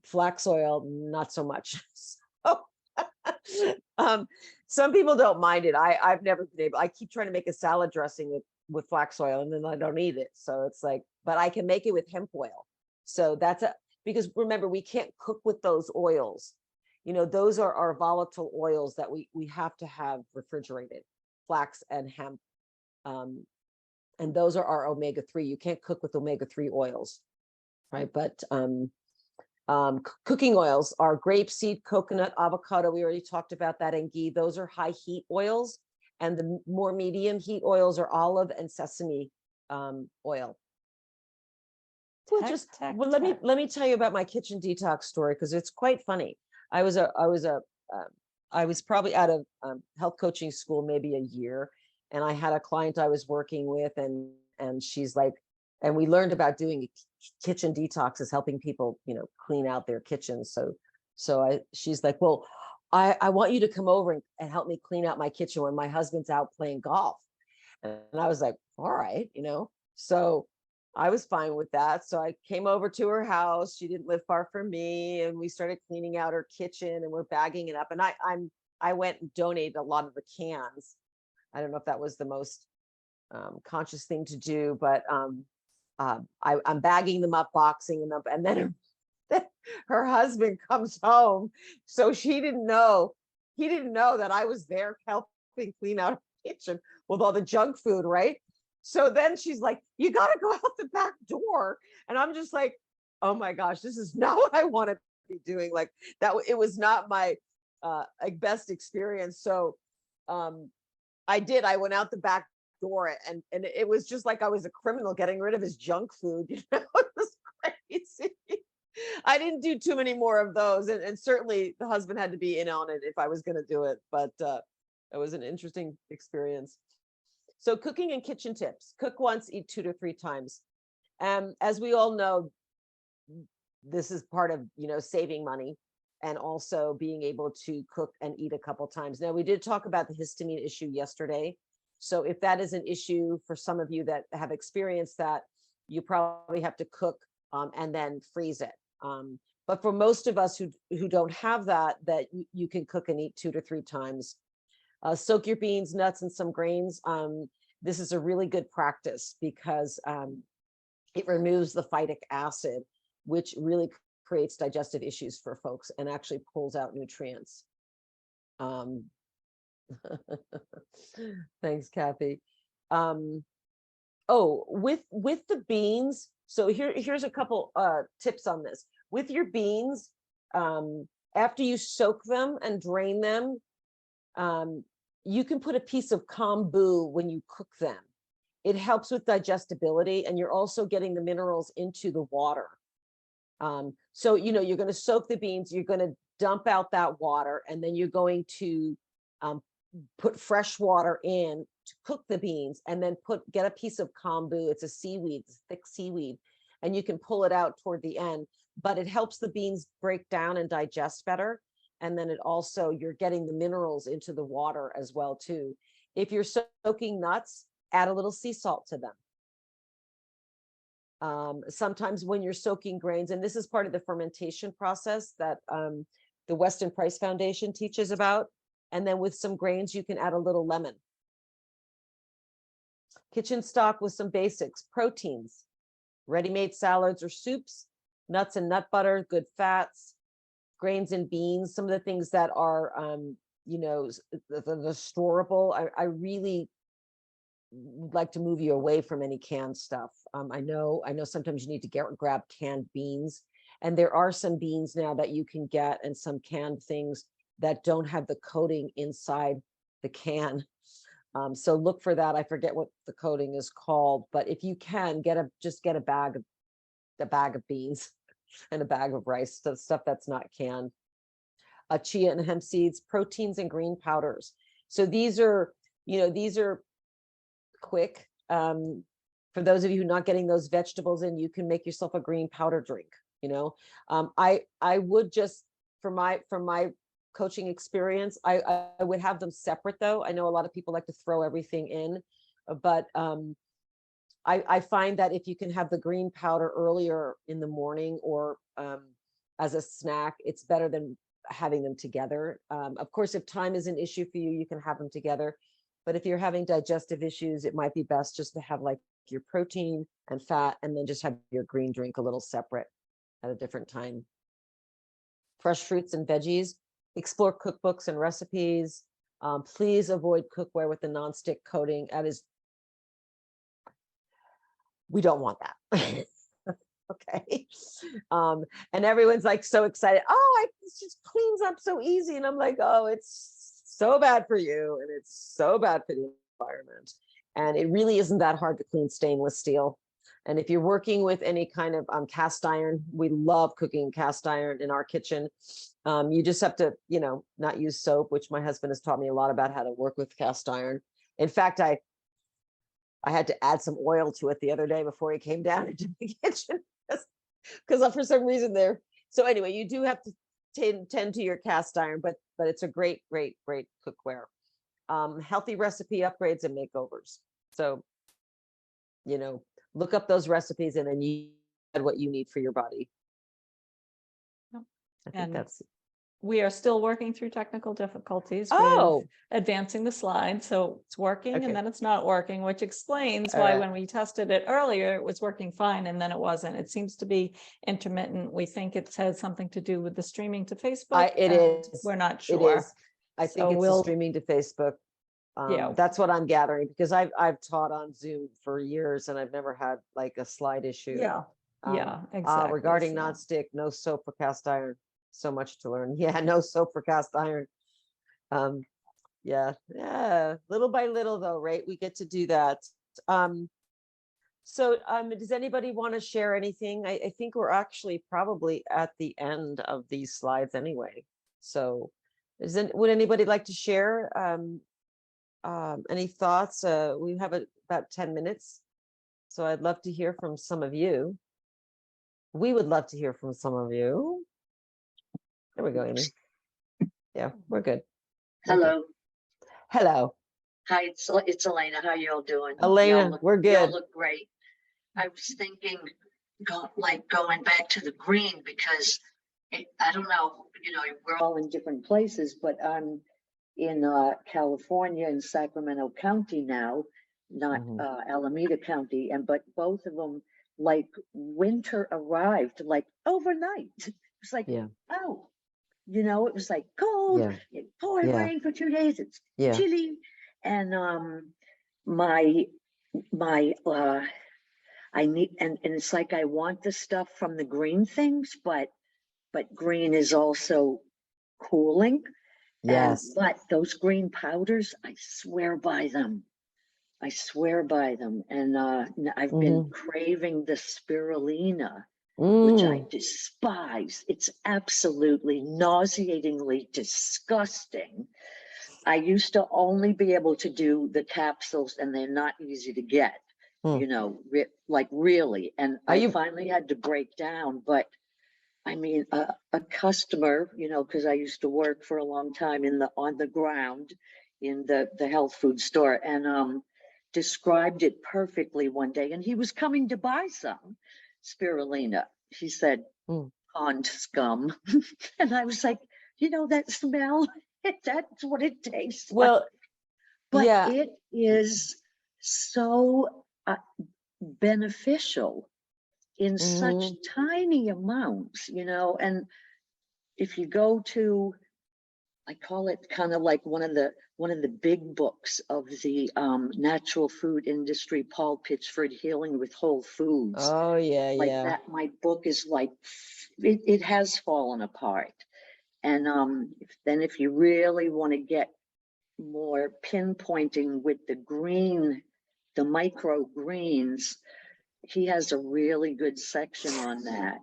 Flax oil, not so much. So, some people don't mind it. I've never been able. I keep trying to make a salad dressing with flax oil, and then I don't eat it. So it's like, but I can make it with hemp oil. So because remember, we can't cook with those oils. You know, those are our volatile oils that we have to have refrigerated. Flax and hemp, and those are our omega-3. You can't cook with omega-3 oils, right? But cooking oils are grapeseed, coconut, avocado. We already talked about that, and ghee. Those are high heat oils, and the more medium heat oils are olive and sesame oil. Well, let me tell you about my kitchen detox story, because it's quite funny. I was probably out of health coaching school maybe a year, And I had a client I was working with, and she's like, and we learned about doing kitchen detoxes, helping people, clean out their kitchens. So she's like, well, I want you to come over and help me clean out my kitchen when my husband's out playing golf. And I was like, all right, so I was fine with that. So I came over to her house. She didn't live far from me, and we started cleaning out her kitchen, and we're bagging it up. And I went and donated a lot of the cans. I don't know if that was the most conscious thing to do, but I'm bagging them up, boxing them up, and then her husband comes home. So he didn't know that I was there helping clean out her kitchen with all the junk food, right? So then she's like, you got to go out the back door. And I'm just like, oh my gosh, this is not what I want to be doing. Like that, it was not my best experience. So I went out the back door, and it was just like I was a criminal getting rid of his junk food. It was crazy. I didn't do too many more of those. And certainly the husband had to be in on it if I was going to do it. But it was an interesting experience. So cooking and kitchen tips: cook once, eat 2 to 3 times. As we all know, this is part of, saving money, and also being able to cook and eat a couple times. Now, we did talk about the histamine issue yesterday. So if that is an issue for some of you that have experienced that, you probably have to cook and then freeze it. But for most of us who don't have that you can cook and eat 2 to 3 times. Soak your beans, nuts, and some grains. This is a really good practice because it removes the phytic acid, which really creates digestive issues for folks and actually pulls out nutrients. Thanks, Kathy. With the beans. So here's a couple tips on this. With your beans, after you soak them and drain them, you can put a piece of kombu when you cook them. It helps with digestibility, and you're also getting the minerals into the water. So, you're going to soak the beans, you're going to dump out that water, and then you're going to put fresh water in to cook the beans, and then get a piece of kombu. It's a seaweed, it's thick seaweed, and you can pull it out toward the end, but it helps the beans break down and digest better. And then you're getting the minerals into the water as well too. If you're soaking nuts, add a little sea salt to them. Sometimes when you're soaking grains, and this is part of the fermentation process that the Weston Price Foundation teaches about. And then with some grains, you can add a little lemon. Kitchen stock with some basics: proteins, ready-made salads or soups, nuts and nut butter, good fats, grains and beans, some of the things that are, the storable. I really like to move you away from any canned stuff. I know sometimes you need to grab canned beans, and there are some beans now that you can get, and some canned things that don't have the coating inside the can. So look for that. I forget what the coating is called, but if you can just get a bag of beans and a bag of rice, so stuff that's not canned. Chia and hemp seeds, proteins, and green powders. So these are quick. For those of you who are not getting those vegetables in, you can make yourself a green powder drink. I would just, from my coaching experience, I would have them separate though. I know a lot of people like to throw everything in, but I find that if you can have the green powder earlier in the morning or as a snack, it's better than having them together. Of course, if time is an issue for you, you can have them together. But if you're having digestive issues, it might be best just to have like your protein and fat, and then just have your green drink a little separate at a different time. Fresh fruits and veggies. Explore cookbooks and recipes. Please avoid cookware with the nonstick coating. We don't want that. Okay. And everyone's like so excited. Oh, it just cleans up so easy. And I'm like, oh, it's so bad for you. And it's so bad for the environment. And it really isn't that hard to clean stainless steel. And if you're working with any kind of cast iron, we love cooking cast iron in our kitchen. You just have to, not use soap, which my husband has taught me a lot about how to work with cast iron. In fact, I I had to add some oil to it the other day before he came down into the kitchen because for some reason there. So anyway, you do have to tend to your cast iron, but it's a great cookware. Healthy recipe upgrades and makeovers. So, you know, look up those recipes and then you add what you need for your body. Yep. I think And that's. we are still working through technical difficulties with Oh, advancing the slide. So it's working Okay. and then it's not working, which explains All why right. when we tested it earlier, it was working fine and then it wasn't. It seems to be intermittent. We think it has something to do with the streaming to Facebook. It and is. We're not It sure. is. I think So it's the we'll- streaming to Facebook. Yeah. That's what I'm gathering because I've taught on Zoom for years and I've never had like a slide issue. Yeah, yeah, exactly. Regarding So- nonstick, no soap for cast iron. So much to learn. Yeah, no soap for cast iron. Yeah, little by little though, right? We get to do that. So does anybody want to share anything? I think we're actually probably at the end of these slides anyway. So would anybody like to share any thoughts? We have about 10 minutes. So I'd love to hear from some of you. We would love to hear from some of you. There we go, Amy. Yeah, we're good. Hello. Hello, Hi, it's Elena. How you all doing? Elena, Y'all look- we're y'all good. look great. I was thinking, going back to the green because I don't know, we're all in different places, but I'm in California in Sacramento County now, not Mhm. Alameda County, but both of them, like winter arrived like overnight. It's like, Yeah. oh, it was like cold, Yeah. it poured Yeah. rain for 2 days, it's Yeah. chilly. And my I need, and it's like I want the stuff from the green things, but green is also cooling. Yes. But those green powders, I swear by them. I swear by them. And I've been craving the spirulina, which I despise. It's absolutely nauseatingly disgusting. I used to only be able to do the capsules and they're not easy to get, like really. And I finally had to break down, but I mean, a customer, because I used to work for a long time on the ground in the health food store and described it perfectly one day. And he was coming to buy some spirulina. He said, pond scum. And I was like, that smell, that's what it tastes like. Well, But yeah. it is so beneficial in such tiny amounts, and if you go to, I call it kind of like one of the big books of the natural food industry, Paul Pitchford, Healing with Whole Foods. Oh yeah, like yeah. that, my book is like, it has fallen apart. And if you really want to get more pinpointing with the microgreens, he has a really good section on that,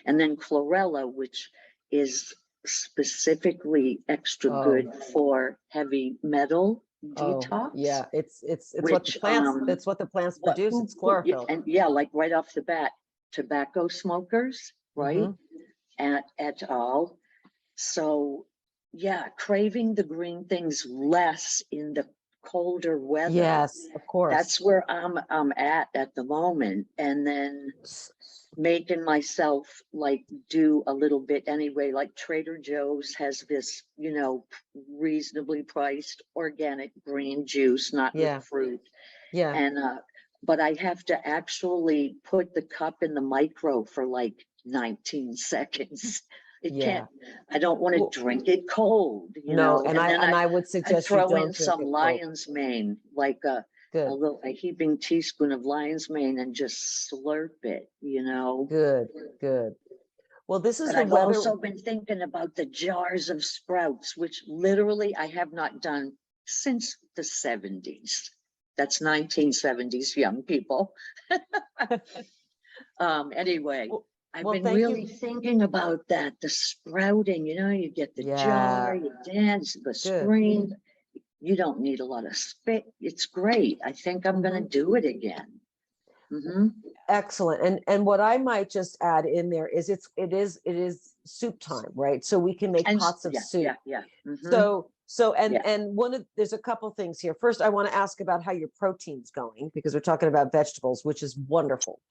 and then chlorella, which is specifically extra good for heavy metal detox. Yeah, it's what the plants, it's what the plants produce. It's chlorophyll. And like right off the bat, tobacco smokers, right? Et al. So yeah, craving the green things less in the colder weather. Yes, of course. That's where I'm at the moment. And then making myself like do a little bit anyway, like Trader Joe's has this, reasonably priced organic green juice, not with fruit. Yeah. And but I have to actually put the cup in the micro for like 19 seconds. I don't want to drink it cold, No, and I would suggest throw you don't in some drink it cold. lion's mane, like a heaping teaspoon of lion's mane and just slurp it, Good. Well, this is But the I've weather. also been thinking about the jars of sprouts, which literally I have not done since the 70s. That's 1970s, young people. Anyway. I've been really thinking about that, the sprouting, you get the jar, you dance, the spring, you don't need a lot of space. It's great. I think I'm gonna do it again. Mhm. Excellent. And what I might just add in there is it is soup time, right? So we can make And pots of yeah, soup. yeah. Mhm. And Yeah. there's a couple things here. First, I want to ask about how your protein's going, because we're talking about vegetables, which is wonderful.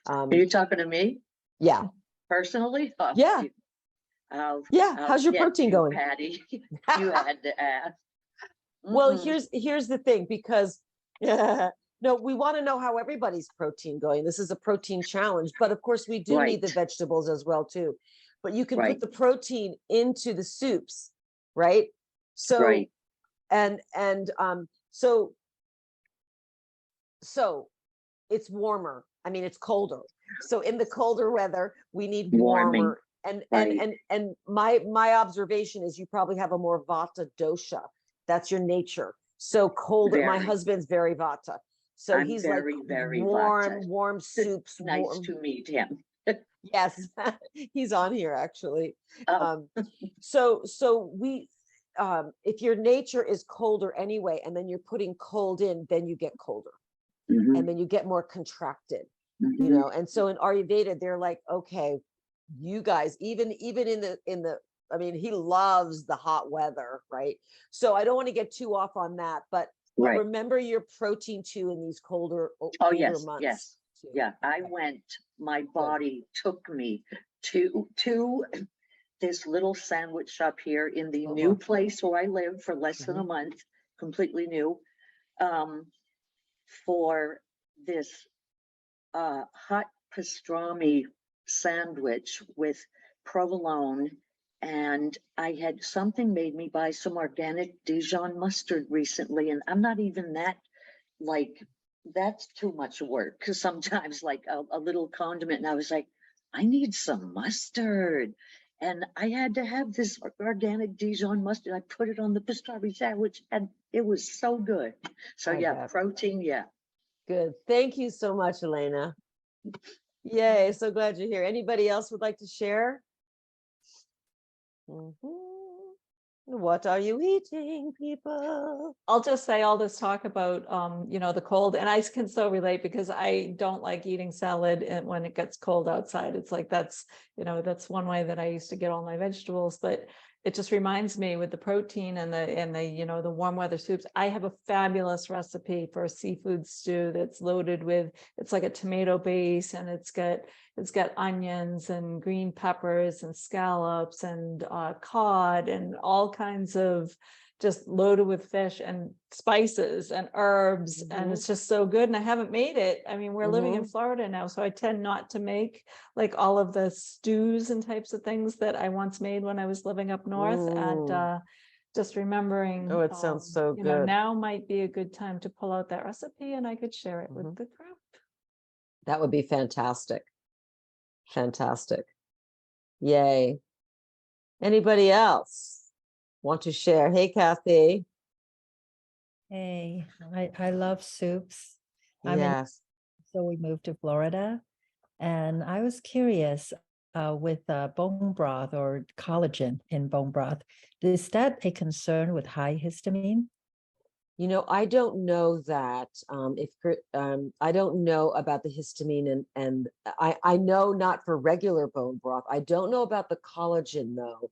Are you talking to me Yeah. personally? Oh, Yeah. I'll How's your get protein you, going? Patty. You had to ask. Well, Mhm. here's the thing, because no, we want to know how everybody's protein going. This is a protein challenge, but of course we do need the Right, vegetables as well too. But you can put right, the protein into the soups, right? So right. so it's warmer. I mean, it's colder. So in the colder weather, we need Warming, warmer. And right. my observation is you probably have a more vata dosha. That's your nature. So colder. My Very. husband's very vata. So I'm he's like very, very Vata. warm soups. Nice to meet him. Yes, he's on here actually. Oh, So we if your nature is colder anyway, and then you're putting cold in, then you get colder. mhm, And then you get more contracted, mhm. and so in Ayurveda, they're like, okay, you guys, even in the I mean, he loves the hot weather, right? So I don't want to get too off on that, but Right. remember your protein too in these colder Oh, yes, months. yes. too. Yeah, I Okay, went, my body took me to this little sandwich shop here in the new place where I live for less than a month, completely new, um, for this hot pastrami sandwich with provolone. And I had something made me buy some organic Dijon mustard recently, and I'm not even that like that's too much work because sometimes like a little condiment, and I was like, I need some mustard. And I had to have this organic Dijon mustard. I put it on the pastrami sandwich and it was so good. So I yeah, bet. protein, yeah. Good. Thank you so much, Elena. Yay, so glad you're here. Anybody else would like to share? What are you eating, people? I'll just say all this talk about, the cold, and I can so relate because I don't like eating salad and when it gets cold outside. It's like, that's one way that I used to get all my vegetables, but it just reminds me with the protein and the warm weather soups. I have a fabulous recipe for a seafood stew that's loaded with, it's like a tomato base, and it's got onions and green peppers and scallops and cod and all kinds of, just loaded with fish and spices and herbs. And it's just so good. And I haven't made it. I mean, we're living in Florida now, so I tend not to make like all of the stews and types of things that I once made when I was living up north. And just remembering, Oh, it sounds so good. now might be a good time to pull out that recipe and I could share it with the group. That would be fantastic. Fantastic. Yay. Anybody else want to share? Hey, Kathy. Hey, I love soups. Yes. So we moved to Florida, and I was curious with bone broth or collagen in bone broth. Is that a concern with high histamine? I don't know that. I don't know about the histamine, and I know not for regular bone broth. I don't know about the collagen though.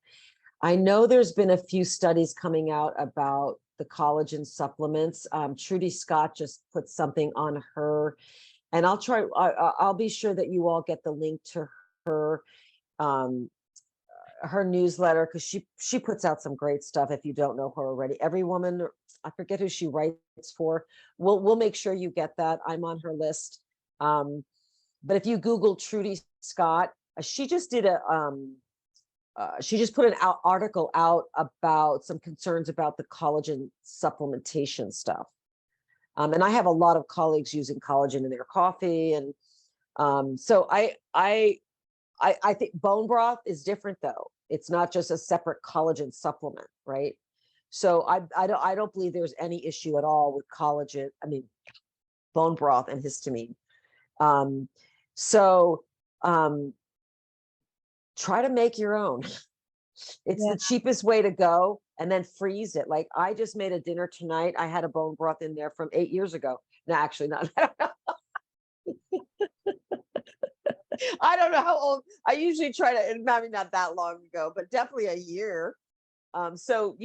I know there's been a few studies coming out about the collagen supplements. Trudy Scott just put something on her, and I'll be sure that you all get the link to her her newsletter, because she puts out some great stuff. If you don't know her already, Every Woman, I forget who she writes for. We'll make sure you get that. I'm on her list. But if you Google Trudy Scott, she just did she just put an article out about some concerns about the collagen supplementation stuff. And I have a lot of colleagues using collagen in their coffee. And so I think bone broth is different though. It's not just a separate collagen supplement, right? So I don't believe there's any issue at all with collagen. I mean, bone broth and histamine. Try to make your own. It's the cheapest way to go. and then freeze it. Like I just made a dinner tonight. I had a bone broth in there from 8 years ago. No, actually not. I don't know how old. I usually try to, and maybe not that long ago, but definitely a year. So,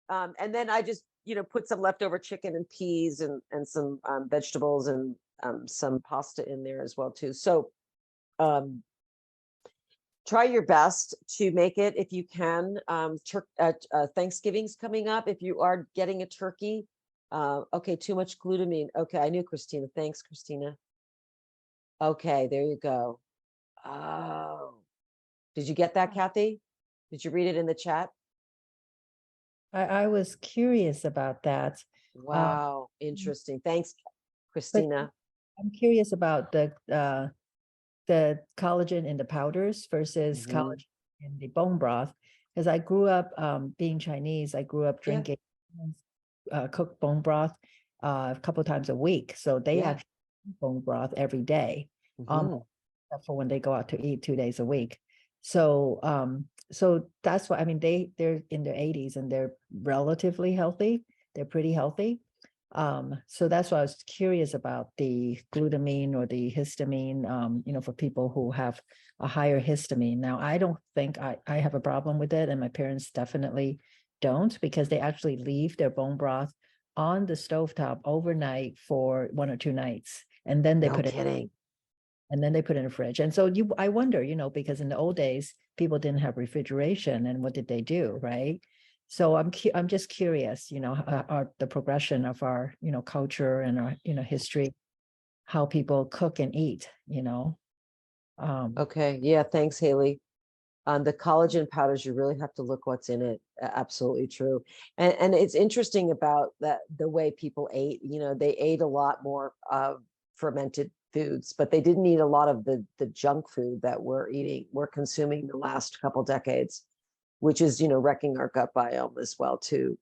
and then I just, put some leftover chicken and peas and some vegetables and some pasta in there as well too. So, try your best to make it if you can. Thanksgiving's coming up. If you are getting a turkey, okay, too much glutamine. Okay, I knew Christina. Thanks, Christina. Okay, there you go. Oh, did you get that, Kathy? Did you read it in the chat? I was curious about that. Wow, interesting. Thanks, Christina. I'm curious about the collagen in the powders versus Mhm. collagen in the bone broth. Because I grew up being Chinese, I grew up Yeah. drinking cooked bone broth a couple times a week. So they Yeah. actually eat bone broth every day, Mhm. except for when they go out to eat 2 days a week. So so that's why, I mean, they're in their 80s and they're relatively healthy. They're pretty healthy. So that's why I was curious about the glutamine or the histamine, for people who have a higher histamine. Now, I don't think I have a problem with it, and my parents definitely don't, because they actually leave their bone broth on the stovetop overnight for 1 or 2 nights, and then they No put it kidding. and then they put it in a fridge. And so I wonder, because in the old days, people didn't have refrigeration, and what did they do, right? So I'm just curious, the progression of our, culture and our, history, how people cook and eat, Okay. Yeah. Thanks, Haley. The collagen powders, you really have to look what's in it. Absolutely true. And it's interesting about that, the way people ate, they ate a lot more fermented foods, but they didn't eat a lot of the junk food that we're consuming the last couple decades, which is, wrecking our gut biome as well too.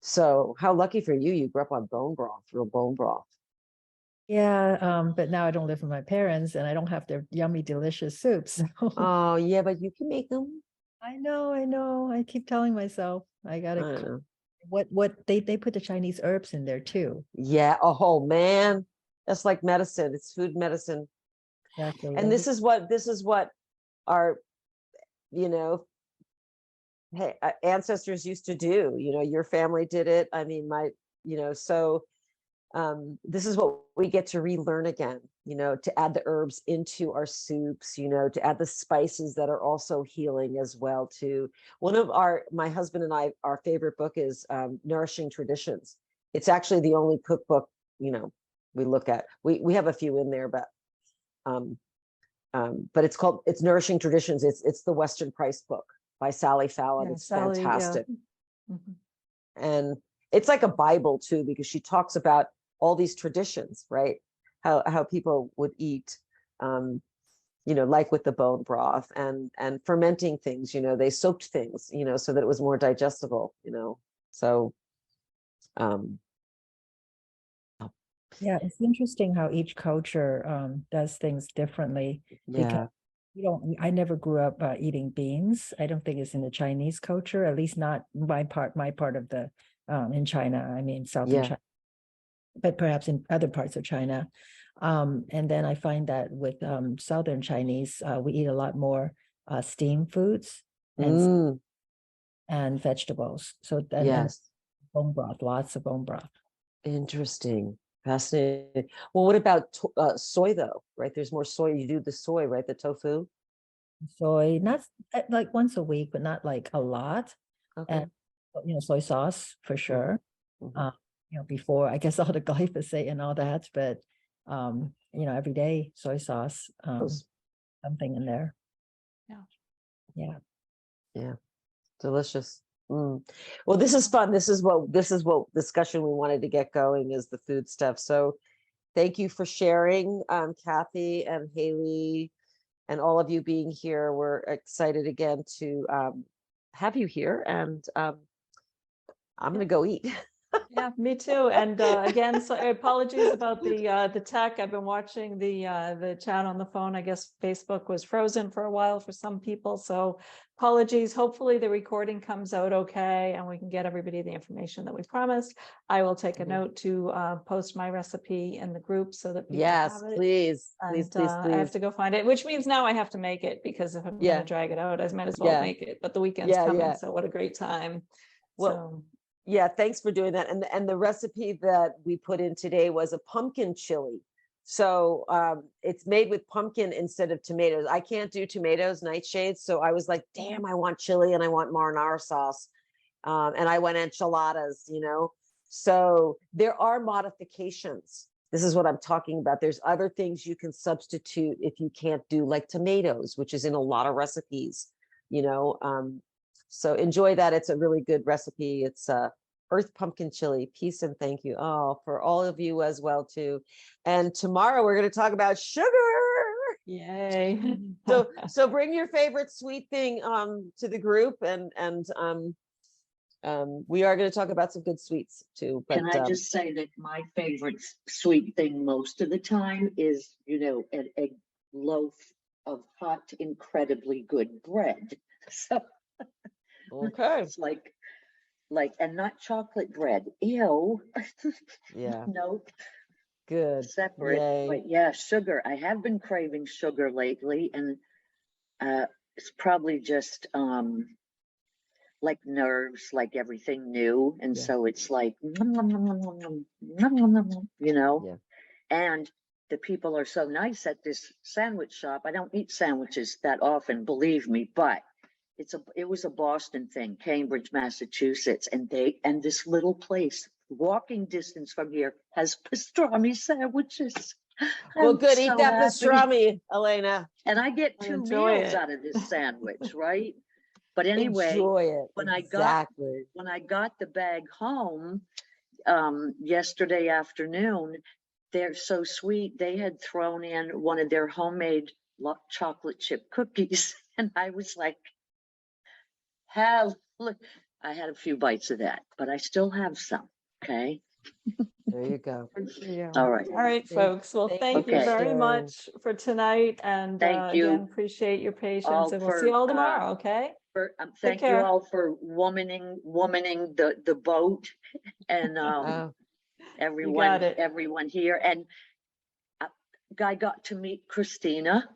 So how lucky for you, you grew up on bone broth, real bone broth. yeah. But now I don't live with my parents and I don't have their yummy, delicious soups. So Oh yeah, but you can make them. I know. I keep telling myself I I gotta don't know. what they put the Chinese herbs in there too. Yeah. Oh man, that's like medicine. It's food medicine. Exactly. And this is what our, you know, ancestors used to do. Your family did it. I mean, so this is what we get to relearn again, to add the herbs into our soups, to add the spices that are also healing as well too. One of my husband and I, our favorite book is Nourishing Traditions. It's actually the only cookbook, we look at. We have a few in there, but it's Nourishing Traditions. It's the Western Price book by Sally Fallon. Yeah, It's Sally, yeah. fantastic. Mhm. And it's like a Bible too, because she talks about all these traditions, right? How people would eat, like with the bone broth and fermenting things, they soaked things, so that it was more digestible, so um Yeah, it's interesting how each culture does things differently, because yeah. I never grew up eating beans. I don't think it's in the Chinese culture, at least not my part of the in China. I mean, southern Yeah. China, but perhaps in other parts of China. And then I find that with southern Chinese, we eat a lot more steamed foods Mm, and vegetables. So and yes. bone broth, lots of bone broth. Interesting. Fascinating. Well, what about soy though, right? There's more soy. You do the soy, right? The tofu. Soy, not like once a week, but not like a lot. Okay. And soy sauce for sure. Mhm. Before I guess all the glyphosate and all that, but every day soy sauce, Those- something in there. Yeah. Yeah. Yeah. Delicious. Mm. Well, this is fun. This is what discussion we wanted to get going, is the food stuff. So thank you for sharing, Kathy and Haley, and all of you being here. We're excited again to have you here, and I'm gonna go eat. Yeah, me too. And again, so apologies about the tech. I've been watching the chat on the phone. I guess Facebook was frozen for a while for some people. So apologies. Hopefully the recording comes out okay and we can get everybody the information that we promised. I will take a Mhm. note to post my recipe in the group so that people Yes, have it. please, please, And please, I have please. to go find it, which means now I have to make it because if I'm Yeah. gonna drag it out, I might as well Yeah. make it. But the weekend's Yeah, coming, yeah. so what a great time. Well, So yeah, thanks for doing that. And the recipe that we put in today was a pumpkin chili. So it's made with pumpkin instead of tomatoes. I can't do tomatoes, nightshades. So I was like, damn, I want chili and I want marinara sauce. And I went enchiladas, you know. So there are modifications. This is what I'm talking about. There's other things you can substitute if you can't do like tomatoes, which is in a lot of recipes, you know. So enjoy that. It's a really good recipe. It's earth pumpkin chili. Peace and thank you. Oh, for all of you as well too. And tomorrow we're going to talk about sugar. yay. So bring your favorite sweet thing to the group and we are going to talk about some good sweets too. But Can I just say that my favorite sweet thing most of the time is, you know, a loaf of hot, incredibly good bread. So okay. it's like, and not chocolate bread. Ew. Yeah, No, good. separate. Yay. But yeah, sugar. I have been craving sugar lately, and it's probably just like nerves, like everything new. And Yeah. so it's like, nom, nom, nom, nom, nom, nom, nom, nom, nom, nom, you know? Yeah. And the people are so nice at this sandwich shop. I don't eat sandwiches that often, believe me, but it was a Boston thing, Cambridge, Massachusetts, and this little place, walking distance from here, has pastrami sandwiches. Well, I'm good. Eat so that happy. pastrami, Elena. And I get And 2 enjoy meals it. out of this sandwich, right? But anyway, Enjoy it. when I got the bag home yesterday afternoon, they're so sweet. They had thrown in one of their homemade chocolate chip cookies, and I was like, look, I had a few bites of that, but I still have some. Okay. There you go. All right. All right, Thank- folks. Well, thank you Okay. very sharing. much for tonight. And Thank you again, appreciate your patience all and we'll see you for, all tomorrow, okay? thank you care. all for womaning the boat and Oh, got it. everyone here. And I got to meet Christina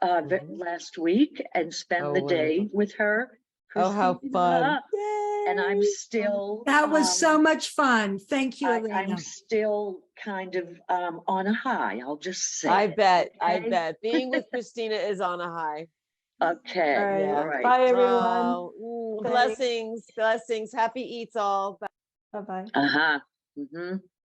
Mhm. last week and spend Oh, the day wonderful. with her. Oh, how fun. Christina. And I'm still That was so much fun. Thank you, I'm Elena. still kind of on a high, I'll just say. I it, bet. I okay? bet. Being with Christina is on a high. Okay. All right. All right. Bye, everyone. Oh, Thanks. blessings. Blessings. Happy eats all. Bye-bye. Uh-huh. Mm-hmm.